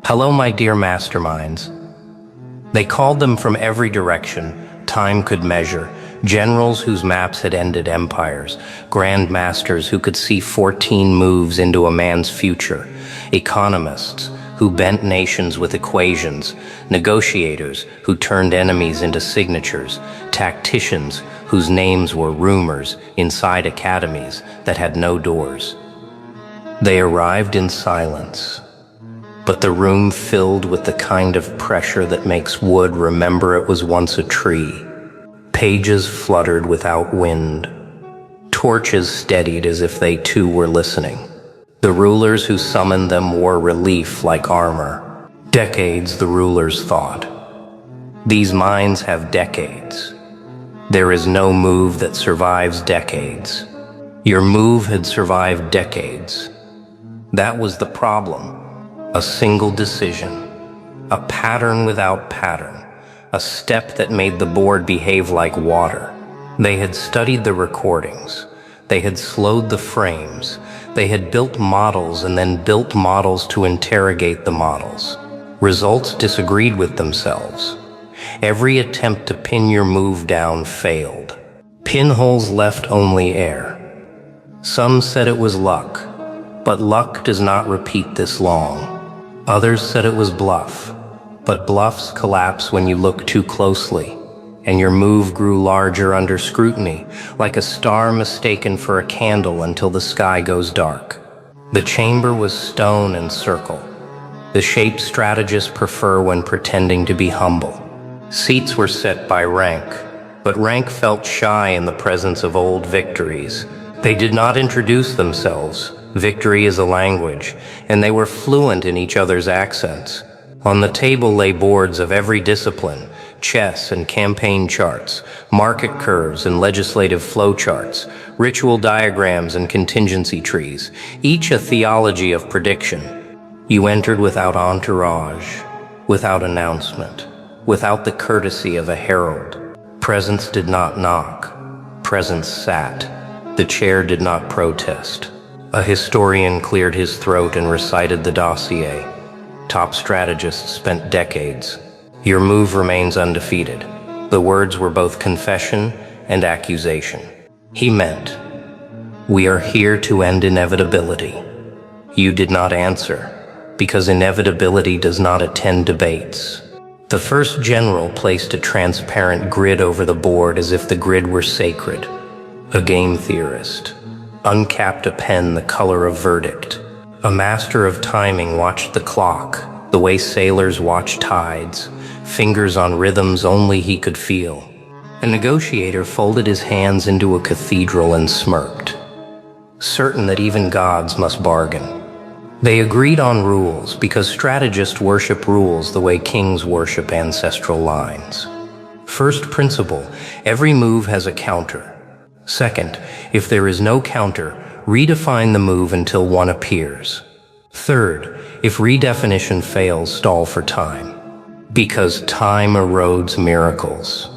Hello, my dear masterminds. They called them from every direction time could measure, generals whose maps had ended empires, grandmasters who could see 14 moves into a man's future, economists who bent nations with equations, negotiators who turned enemies into signatures, tacticians whose names were rumors inside academies that had no doors. They arrived in silence, but the room filled with the kind of pressure that makes wood remember it was once a tree. Pages fluttered without wind. Torches steadied as if they too were listening. The rulers who summoned them wore relief like armor. Decades, the rulers thought. These minds have decades. There is no move that survives decades. Your move had survived decades. That was the problem. A single decision. A pattern without pattern. A step that made the board behave like water. They had studied the recordings. They had slowed the frames. They had built models and then built models to interrogate the models. Results disagreed with themselves. Every attempt to pin your move down failed. Pinholes left only air. Some said it was luck, but luck does not repeat this long. Others said it was bluff, but bluffs collapse when you look too closely, and your move grew larger under scrutiny, like a star mistaken for a candle until the sky goes dark. The chamber was stone and circle, the shape strategists prefer when pretending to be humble. Seats were set by rank, but rank felt shy in the presence of old victories. They did not introduce themselves. Victory is a language, and they were fluent in each other's accents. On the table lay boards of every discipline, chess and campaign charts, market curves and legislative flowcharts, ritual diagrams and contingency trees, each a theology of prediction. You entered without entourage, without announcement, without the courtesy of a herald. Presence did not knock. Presence sat. The chair did not protest. A historian cleared his throat and recited the dossier. Top strategists spent decades. Your move remains undefeated. The words were both confession and accusation. He meant, we are here to end inevitability. You did not answer, because inevitability does not attend debates. The first general placed a transparent grid over the board as if the grid were sacred. A game theorist uncapped a pen the color of verdict. A master of timing watched the clock, the way sailors watch tides, fingers on rhythms only he could feel. A negotiator folded his hands into a cathedral and smirked, certain that even gods must bargain. They agreed on rules because strategists worship rules the way kings worship ancestral lines. First principle, every move has a counter. Second, if there is no counter, redefine the move until one appears. Third, if redefinition fails, stall for time. Because time erodes miracles.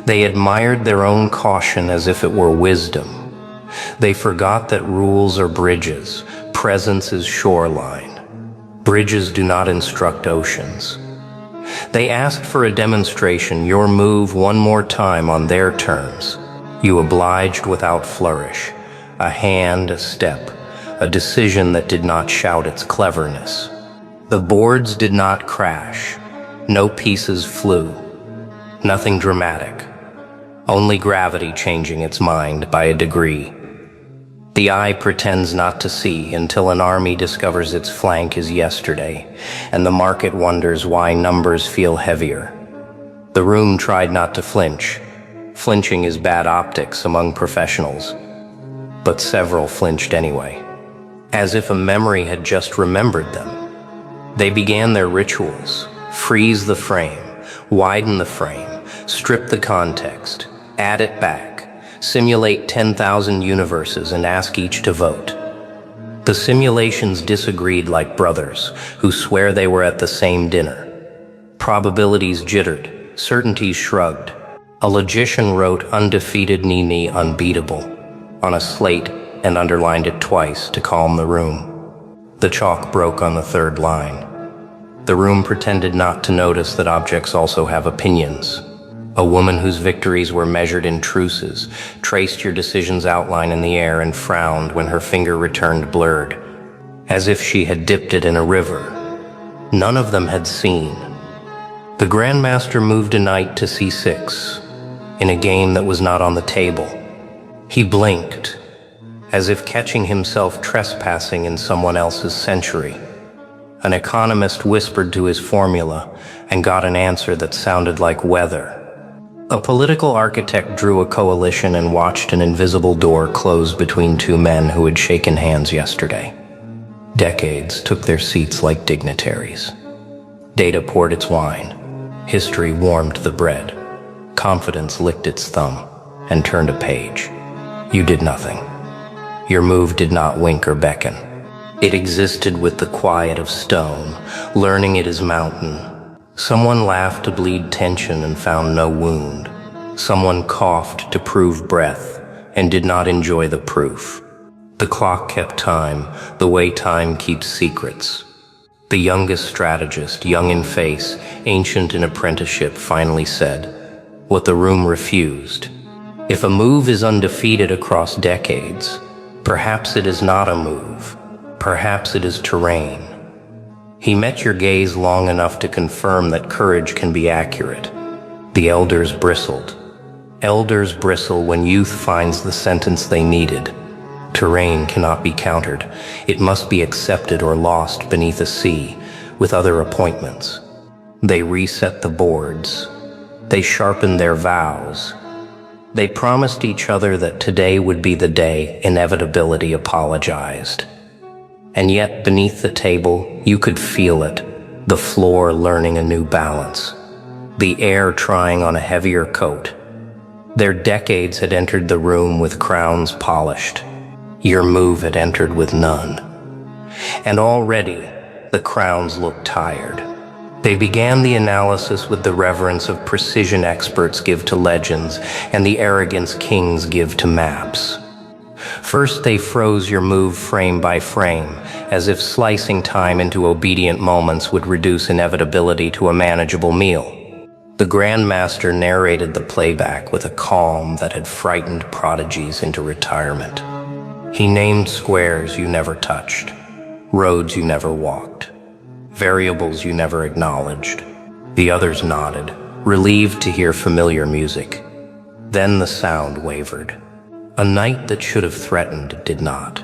They admired their own caution as if it were wisdom. They forgot that rules are bridges, presence is shoreline. Bridges do not instruct oceans. They asked for a demonstration, your move one more time on their terms. You obliged without flourish, a hand, a step, a decision that did not shout its cleverness. The boards did not crash, no pieces flew, nothing dramatic, only gravity changing its mind by a degree. The eye pretends not to see until an army discovers its flank is yesterday, and the market wonders why numbers feel heavier. The room tried not to flinch. Flinching is bad optics among professionals, but several flinched anyway, as if a memory had just remembered them. They began their rituals: freeze the frame, widen the frame, strip the context, add it back, simulate 10,000 universes and ask each to vote. The simulations disagreed like brothers who swear they were at the same dinner. Probabilities jittered, certainties shrugged. A logician wrote undefeated ni unbeatable on a slate and underlined it twice to calm the room. The chalk broke on the third line. The room pretended not to notice that objects also have opinions. A woman whose victories were measured in truces traced your decision's outline in the air and frowned when her finger returned blurred, as if she had dipped it in a river. None of them had seen. The Grandmaster moved a knight to c6, in a game that was not on the table. He blinked, as if catching himself trespassing in someone else's century. An economist whispered to his formula and got an answer that sounded like weather. A political architect drew a coalition and watched an invisible door close between two men who had shaken hands yesterday. Decades took their seats like dignitaries. Data poured its wine. History warmed the bread. Confidence licked its thumb and turned a page. You did nothing. Your move did not wink or beckon. It existed with the quiet of stone, learning it is mountain. Someone laughed to bleed tension and found no wound. Someone coughed to prove breath and did not enjoy the proof. The clock kept time, the way time keeps secrets. The youngest strategist, young in face, ancient in apprenticeship, finally said what the room refused. If a move is undefeated across decades, perhaps it is not a move. Perhaps it is terrain. He met your gaze long enough to confirm that courage can be accurate. The elders bristled. Elders bristle when youth finds the sentence they needed. Terrain cannot be countered. It must be accepted or lost beneath a sea with other appointments. They reset the boards. They sharpened their vows. They promised each other that today would be the day inevitability apologized. And yet beneath the table, you could feel it, the floor learning a new balance, the air trying on a heavier coat. Their decades had entered the room with crowns polished. Your move had entered with none. And already, the crowns looked tired. They began the analysis with the reverence of precision experts give to legends and the arrogance kings give to maps. First, they froze your move frame by frame, as if slicing time into obedient moments would reduce inevitability to a manageable meal. The Grandmaster narrated the playback with a calm that had frightened prodigies into retirement. He named squares you never touched, roads you never walked, variables you never acknowledged. The others nodded, relieved to hear familiar music. Then the sound wavered. A night that should have threatened did not.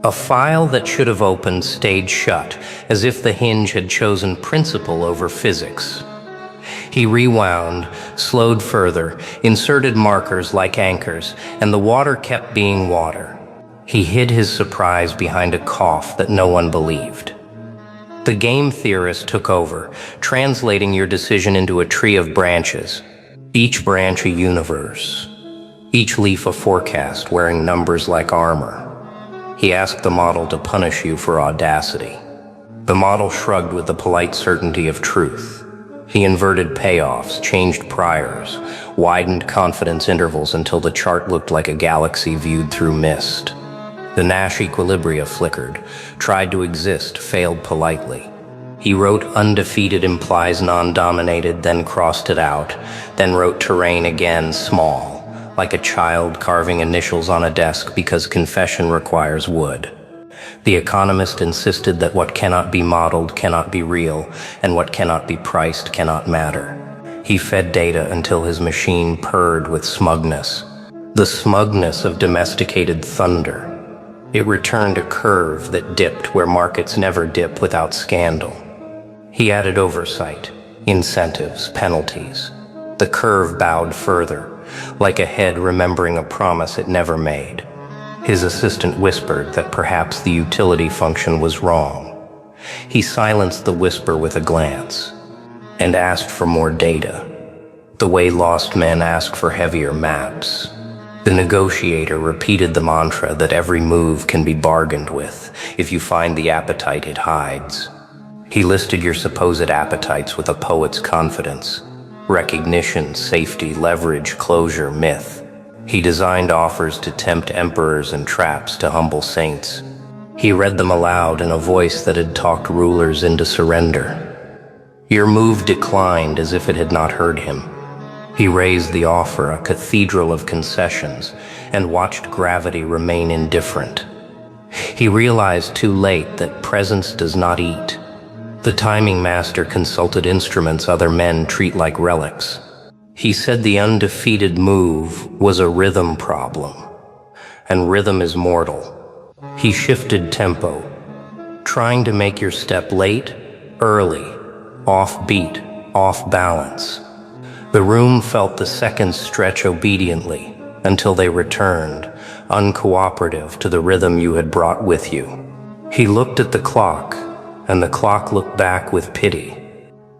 A file that should have opened stayed shut, as if the hinge had chosen principle over physics. He rewound, slowed further, inserted markers like anchors, and the water kept being water. He hid his surprise behind a cough that no one believed. The game theorist took over, translating your decision into a tree of branches, each branch a universe. Each leaf a forecast wearing numbers like armor. He asked the model to punish you for audacity. The model shrugged with the polite certainty of truth. He inverted payoffs, changed priors, widened confidence intervals until the chart looked like a galaxy viewed through mist. The Nash equilibria flickered, tried to exist, failed politely. He wrote undefeated implies non-dominated, then crossed it out, then wrote terrain again, small, like a child carving initials on a desk because confession requires wood. The economist insisted that what cannot be modeled cannot be real, and what cannot be priced cannot matter. He fed data until his machine purred with smugness, the smugness of domesticated thunder. It returned a curve that dipped where markets never dip without scandal. He added oversight, incentives, penalties. The curve bowed further, like a head remembering a promise it never made. His assistant whispered that perhaps the utility function was wrong. He silenced the whisper with a glance and asked for more data, the way lost men ask for heavier maps. The negotiator repeated the mantra that every move can be bargained with if you find the appetite it hides. He listed your supposed appetites with a poet's confidence. Recognition, safety, leverage, closure, myth. He designed offers to tempt emperors and traps to humble saints. He read them aloud in a voice that had talked rulers into surrender. Your move declined as if it had not heard him. He raised the offer, a cathedral of concessions, and watched gravity remain indifferent. He realized too late that presence does not eat. The timing master consulted instruments other men treat like relics. He said the undefeated move was a rhythm problem, and rhythm is mortal. He shifted tempo, trying to make your step late, early, off beat, off balance. The room felt the seconds stretch obediently until they returned, uncooperative to the rhythm you had brought with you. He looked at the clock, and the clock looked back with pity,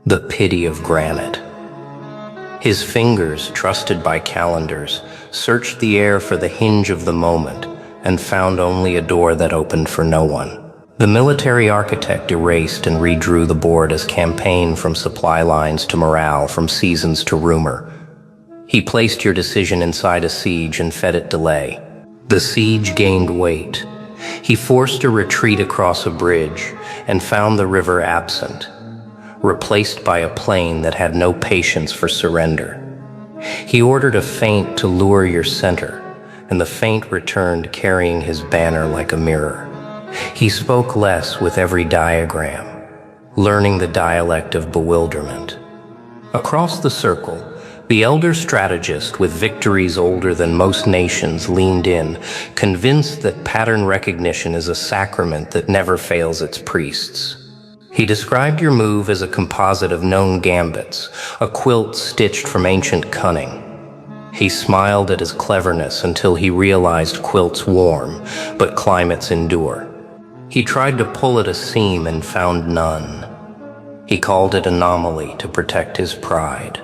the pity of granite. His fingers, trusted by calendars, searched the air for the hinge of the moment and found only a door that opened for no one. The military architect erased and redrew the board as campaign from supply lines to morale, from seasons to rumor. He placed your decision inside a siege and fed it delay. The siege gained weight. He forced a retreat across a bridge and found the river absent, replaced by a plain that had no patience for surrender. He ordered a feint to lure your center, and the feint returned carrying his banner like a mirror. He spoke less with every diagram, learning the dialect of bewilderment. Across the circle, the elder strategist with victories older than most nations leaned in, convinced that pattern recognition is a sacrament that never fails its priests. He described your move as a composite of known gambits, a quilt stitched from ancient cunning. He smiled at his cleverness until he realized quilts warm, but climates endure. He tried to pull at a seam and found none. He called it anomaly to protect his pride.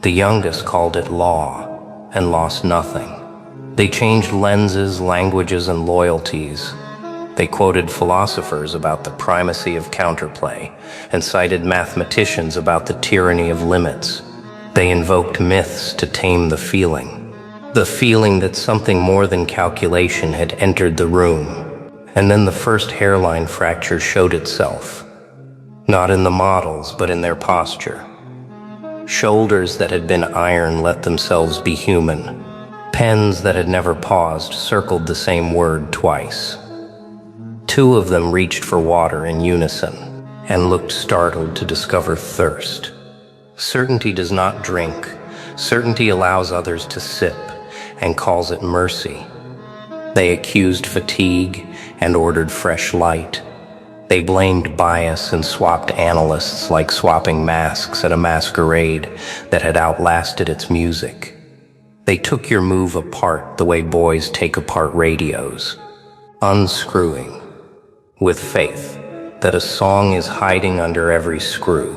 The youngest called it law and lost nothing. They changed lenses, languages, and loyalties. They quoted philosophers about the primacy of counterplay and cited mathematicians about the tyranny of limits. They invoked myths to tame the feeling that something more than calculation had entered the room. And then the first hairline fracture showed itself, not in the models, but in their posture. Shoulders that had been iron let themselves be human. Pens that had never paused circled the same word twice. Two of them reached for water in unison and looked startled to discover thirst. Certainty does not drink. Certainty allows others to sip and calls it mercy. They accused fatigue and ordered fresh light. They blamed bias and swapped analysts like swapping masks at a masquerade that had outlasted its music. They took your move apart the way boys take apart radios, unscrewing, with faith that a song is hiding under every screw.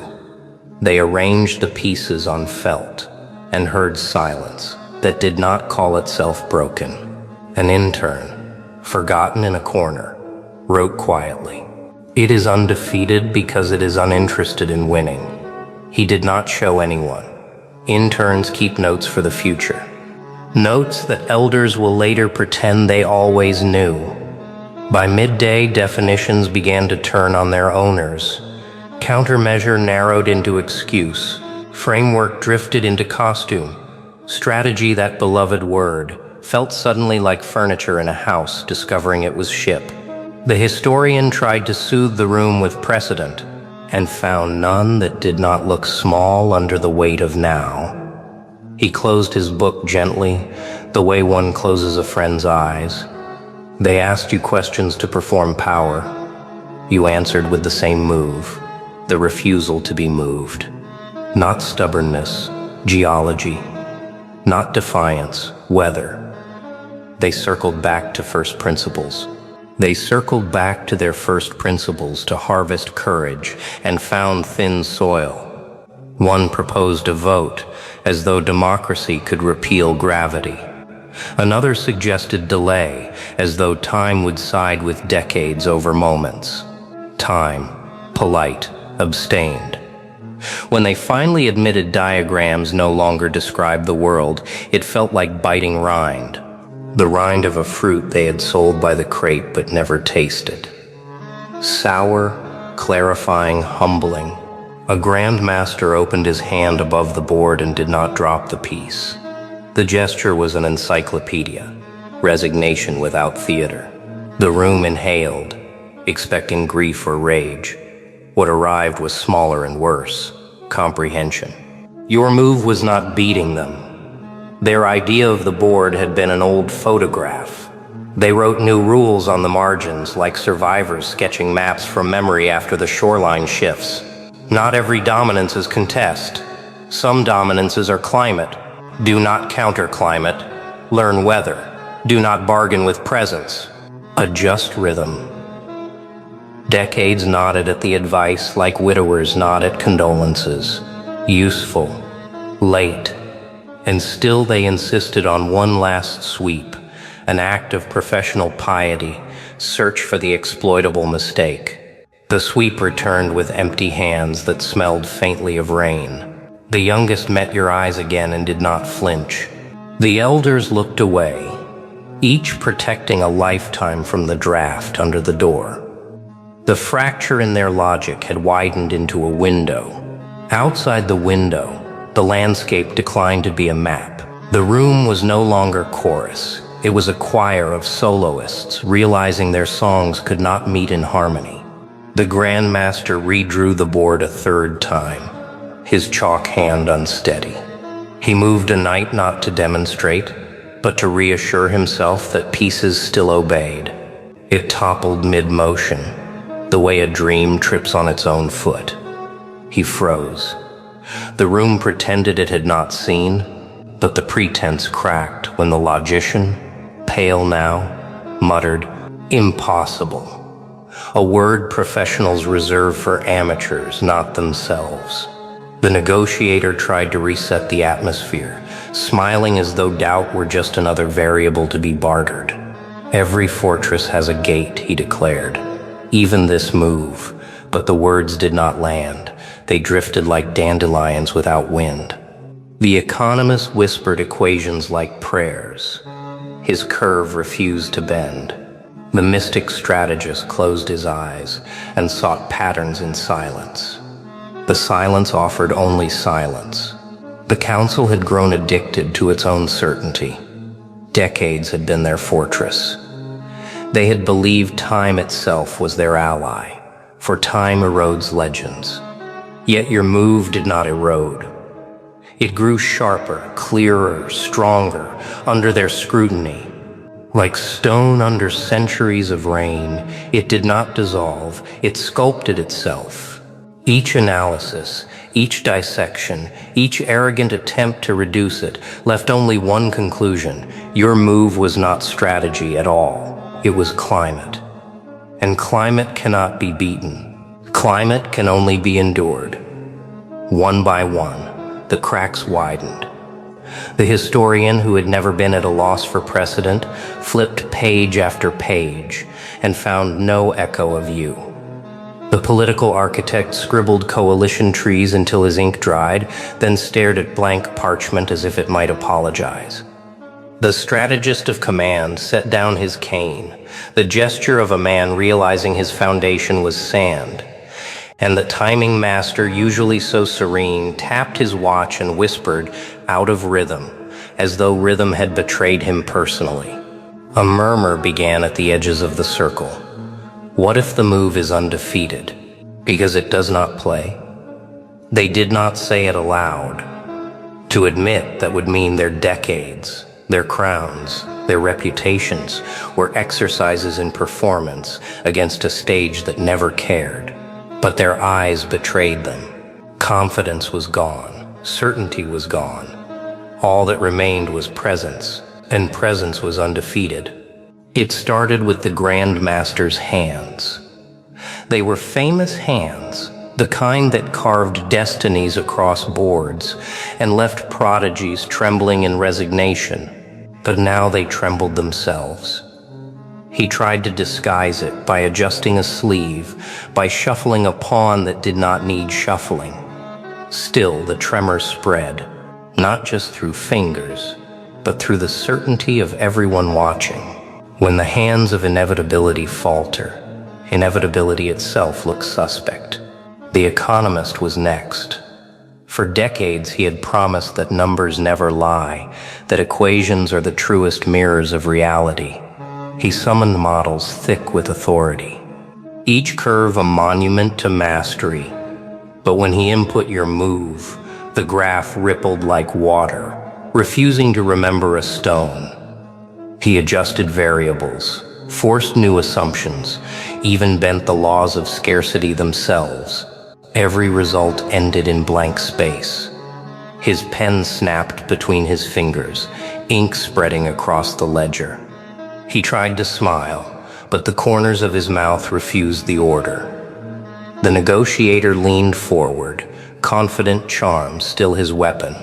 They arranged the pieces on felt and heard silence that did not call itself broken. An intern, forgotten in a corner, wrote quietly, "It is undefeated because it is uninterested in winning." He did not show anyone. Interns keep notes for the future. Notes that elders will later pretend they always knew. By midday, definitions began to turn on their owners. Countermeasure narrowed into excuse. Framework drifted into costume. Strategy, that beloved word, felt suddenly like furniture in a house discovering it was ship. The historian tried to soothe the room with precedent and found none that did not look small under the weight of now. He closed his book gently, the way one closes a friend's eyes. They asked you questions to perform power. You answered with the same move, the refusal to be moved. Not stubbornness, geology. Not defiance, weather. They circled back to first principles. They circled back to their first principles to harvest courage and found thin soil. One proposed a vote, as though democracy could repeal gravity. Another suggested delay, as though time would side with decades over moments. Time, polite, abstained. When they finally admitted diagrams no longer described the world, it felt like biting rind. The rind of a fruit they had sold by the crate but never tasted. Sour, clarifying, humbling. A Grand Master opened his hand above the board and did not drop the piece. The gesture was an encyclopedia, resignation without theater. The room inhaled, expecting grief or rage. What arrived was smaller and worse, comprehension. Your move was not beating them. Their idea of the board had been an old photograph. They wrote new rules on the margins, like survivors sketching maps from memory after the shoreline shifts. Not every dominance is contest. Some dominances are climate. Do not counter climate. Learn weather. Do not bargain with presence. Adjust rhythm. Decades nodded at the advice like widowers nod at condolences. Useful. Late. And still they insisted on one last sweep, an act of professional piety, search for the exploitable mistake. The sweep returned with empty hands that smelled faintly of rain. The youngest met your eyes again and did not flinch. The elders looked away, each protecting a lifetime from the draft under the door. The fracture in their logic had widened into a window. Outside the window, the landscape declined to be a map. The room was no longer chorus. It was a choir of soloists, realizing their songs could not meet in harmony. The Grand Master redrew the board a third time, his chalk hand unsteady. He moved a knight not to demonstrate, but to reassure himself that pieces still obeyed. It toppled mid-motion, the way a dream trips on its own foot. He froze. The room pretended it had not seen, but the pretense cracked when the logician, pale now, muttered, "Impossible." A word professionals reserve for amateurs, not themselves. The negotiator tried to reset the atmosphere, smiling as though doubt were just another variable to be bartered. Every fortress has a gate, he declared. Even this move, but the words did not land. They drifted like dandelions without wind. The economist whispered equations like prayers. His curve refused to bend. The mystic strategist closed his eyes and sought patterns in silence. The silence offered only silence. The council had grown addicted to its own certainty. Decades had been their fortress. They had believed time itself was their ally, for time erodes legends. Yet your move did not erode. It grew sharper, clearer, stronger under their scrutiny. Like stone under centuries of rain, it did not dissolve, it sculpted itself. Each analysis, each dissection, each arrogant attempt to reduce it left only one conclusion: your move was not strategy at all, it was climate. And climate cannot be beaten. Climate can only be endured. One by one, the cracks widened. The historian, who had never been at a loss for precedent, flipped page after page and found no echo of you. The political architect scribbled coalition trees until his ink dried, then stared at blank parchment as if it might apologize. The strategist of command set down his cane, the gesture of a man realizing his foundation was sand. And the timing master, usually so serene, tapped his watch and whispered, out of rhythm, as though rhythm had betrayed him personally. A murmur began at the edges of the circle. What if the move is undefeated, because it does not play? They did not say it aloud. To admit that would mean their decades, their crowns, their reputations were exercises in performance against a stage that never cared. But their eyes betrayed them. Confidence was gone. Certainty was gone. All that remained was presence, and presence was undefeated. It started with the Grand Master's hands. They were famous hands, the kind that carved destinies across boards and left prodigies trembling in resignation. But now they trembled themselves. He tried to disguise it by adjusting a sleeve, by shuffling a pawn that did not need shuffling. Still, the tremor spread, not just through fingers, but through the certainty of everyone watching. When the hands of inevitability falter, inevitability itself looks suspect. The economist was next. For decades, he had promised that numbers never lie, that equations are the truest mirrors of reality. He summoned models thick with authority, each curve a monument to mastery. But when he input your move, the graph rippled like water, refusing to remember a stone. He adjusted variables, forced new assumptions, even bent the laws of scarcity themselves. Every result ended in blank space. His pen snapped between his fingers, ink spreading across the ledger. He tried to smile, but the corners of his mouth refused the order. The negotiator leaned forward, confident charm still his weapon.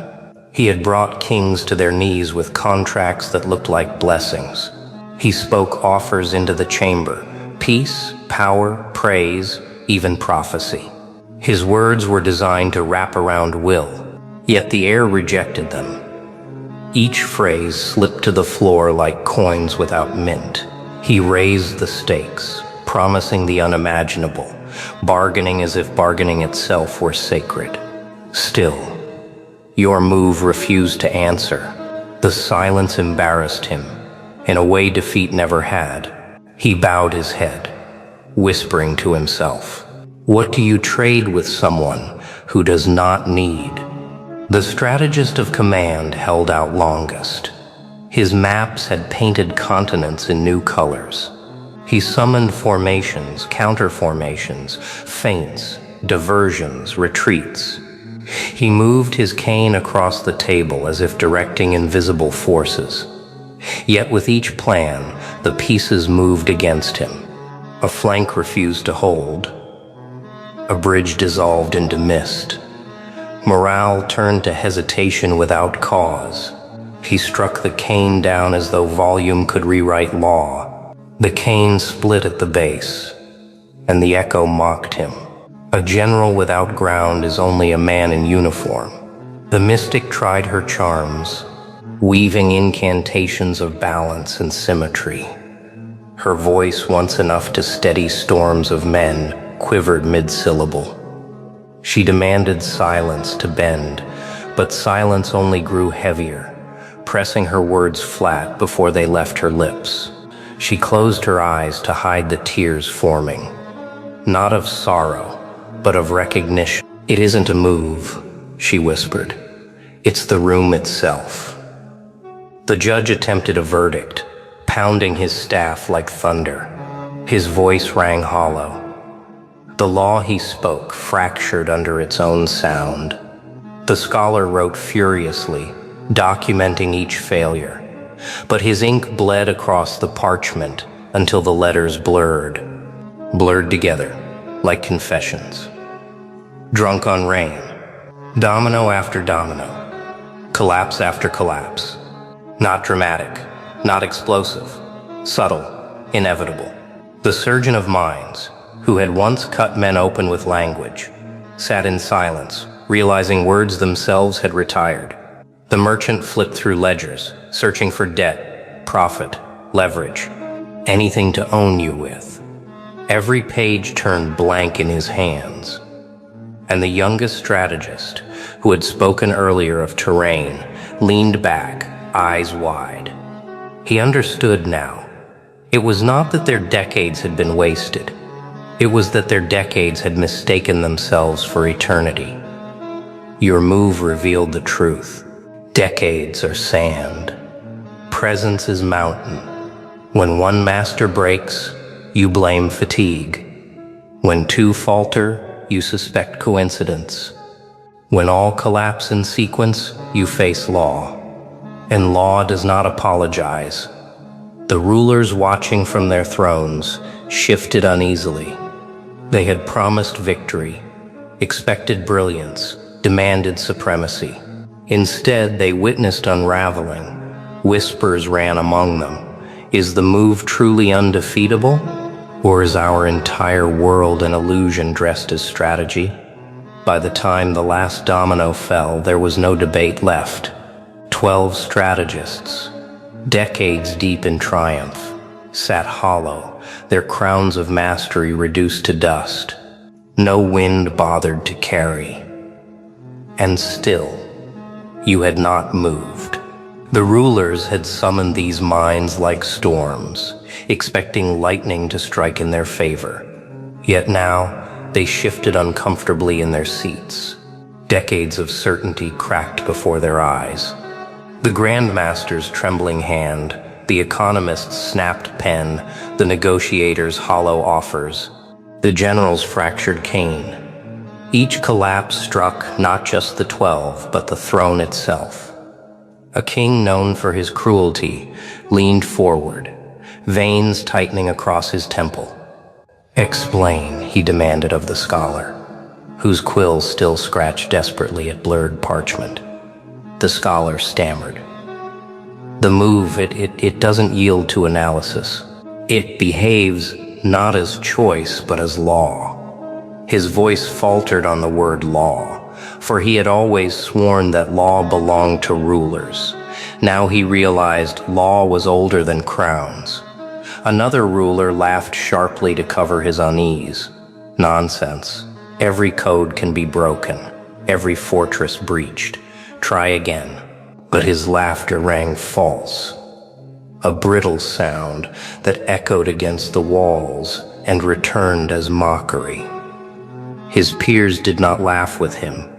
He had brought kings to their knees with contracts that looked like blessings. He spoke offers into the chamber, peace, power, praise, even prophecy. His words were designed to wrap around will, yet the air rejected them. Each phrase slipped to the floor like coins without mint. He raised the stakes, promising the unimaginable, bargaining as if bargaining itself were sacred. Still, your move refused to answer. The silence embarrassed him, in a way defeat never had. He bowed his head, whispering to himself, "What do you trade with someone who does not need?" The strategist of command held out longest. His maps had painted continents in new colors. He summoned formations, counterformations, feints, diversions, retreats. He moved his cane across the table as if directing invisible forces. Yet with each plan, the pieces moved against him. A flank refused to hold. A bridge dissolved into mist. Morale turned to hesitation without cause. He struck the cane down as though volume could rewrite law. The cane split at the base, and the echo mocked him. A general without ground is only a man in uniform. The mystic tried her charms, weaving incantations of balance and symmetry. Her voice, once enough to steady storms of men, quivered mid-syllable. She demanded silence to bend, but silence only grew heavier, pressing her words flat before they left her lips. She closed her eyes to hide the tears forming, not of sorrow, but of recognition. "It isn't a move," she whispered. "It's the room itself." The judge attempted a verdict, pounding his staff like thunder. His voice rang hollow. The law he spoke fractured under its own sound. The scholar wrote furiously, documenting each failure, but his ink bled across the parchment until the letters blurred together, like confessions. Drunk on rain, domino after domino, collapse after collapse. Not dramatic, not explosive, subtle, inevitable. The surgeon of minds, who had once cut men open with language, sat in silence, realizing words themselves had retired. The merchant flipped through ledgers, searching for debt, profit, leverage, anything to own you with. Every page turned blank in his hands. And the youngest strategist, who had spoken earlier of terrain, leaned back, eyes wide. He understood now. It was not that their decades had been wasted. It was that their decades had mistaken themselves for eternity. Your move revealed the truth. Decades are sand. Presence is mountain. When one master breaks, you blame fatigue. When two falter, you suspect coincidence. When all collapse in sequence, you face law. And law does not apologize. The rulers watching from their thrones shifted uneasily. They had promised victory, expected brilliance, demanded supremacy. Instead, they witnessed unraveling. Whispers ran among them. Is the move truly undefeatable? Or is our entire world an illusion dressed as strategy? By the time the last domino fell, there was no debate left. 12 strategists, decades deep in triumph, sat hollow, their crowns of mastery reduced to dust. No wind bothered to carry. And still, you had not moved. The rulers had summoned these minds like storms, expecting lightning to strike in their favor. Yet now, they shifted uncomfortably in their seats. Decades of certainty cracked before their eyes. The Grand Master's trembling hand, the economist's snapped pen, the negotiator's hollow offers, the general's fractured cane. Each collapse struck not just the 12, but the throne itself. A king known for his cruelty leaned forward, veins tightening across his temple. "Explain," he demanded of the scholar, whose quills still scratched desperately at blurred parchment. The scholar stammered. "The move, it doesn't yield to analysis. It behaves not as choice, but as law." His voice faltered on the word law, for he had always sworn that law belonged to rulers. Now he realized law was older than crowns. Another ruler laughed sharply to cover his unease. "Nonsense. Every code can be broken, every fortress breached. Try again." But his laughter rang false, a brittle sound that echoed against the walls and returned as mockery. His peers did not laugh with him.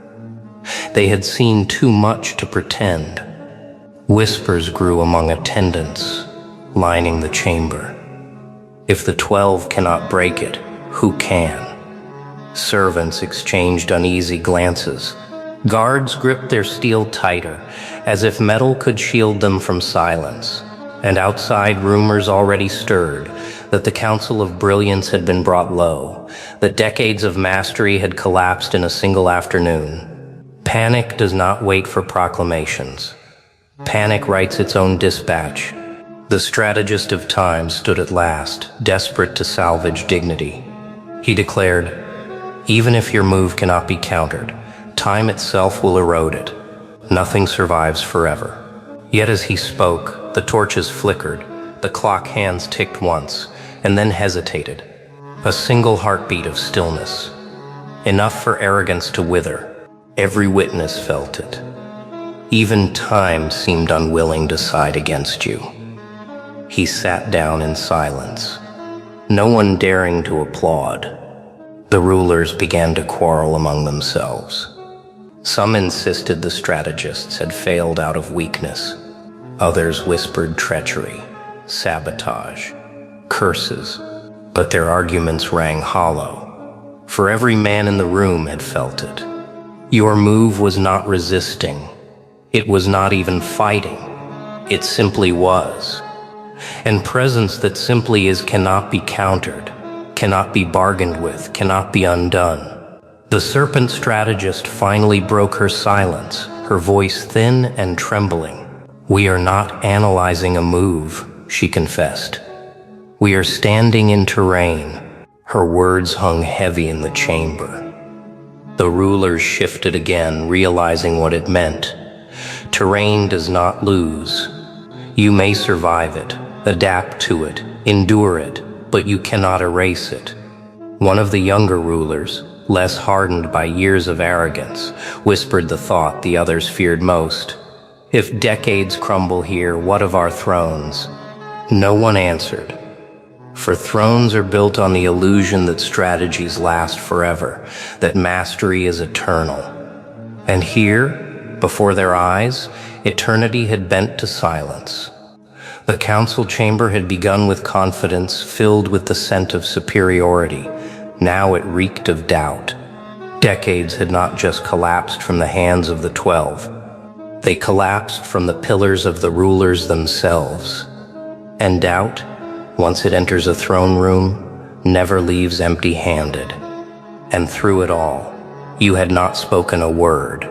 They had seen too much to pretend. Whispers grew among attendants, lining the chamber. If the 12 cannot break it, who can? Servants exchanged uneasy glances. Guards gripped their steel tighter, as if metal could shield them from silence. And outside, rumors already stirred that the Council of Brilliance had been brought low, that decades of mastery had collapsed in a single afternoon. Panic does not wait for proclamations. Panic writes its own dispatch. The strategist of time stood at last, desperate to salvage dignity. He declared, "Even if your move cannot be countered, time itself will erode it. Nothing survives forever." Yet as he spoke, the torches flickered, the clock hands ticked once, and then hesitated. A single heartbeat of stillness. Enough for arrogance to wither. Every witness felt it. Even time seemed unwilling to side against you. He sat down in silence, no one daring to applaud. The rulers began to quarrel among themselves. Some insisted the strategists had failed out of weakness. Others whispered treachery, sabotage, curses, but their arguments rang hollow, for every man in the room had felt it. Your move was not resisting. It was not even fighting. It simply was. And presence that simply is cannot be countered, cannot be bargained with, cannot be undone. The serpent strategist finally broke her silence, her voice thin and trembling. "We are not analyzing a move," she confessed. "We are standing in terrain." Her words hung heavy in the chamber. The rulers shifted again, realizing what it meant. Terrain does not lose. You may survive it, adapt to it, endure it, but you cannot erase it. One of the younger rulers, less hardened by years of arrogance, whispered the thought the others feared most. "If decades crumble here, what of our thrones?" No one answered. For thrones are built on the illusion that strategies last forever, that mastery is eternal. And here, before their eyes, eternity had bent to silence. The council chamber had begun with confidence, filled with the scent of superiority. Now it reeked of doubt. Decades had not just collapsed from the hands of the 12. They collapsed from the pillars of the rulers themselves. And doubt, once it enters a throne room, never leaves empty-handed. And through it all, you had not spoken a word.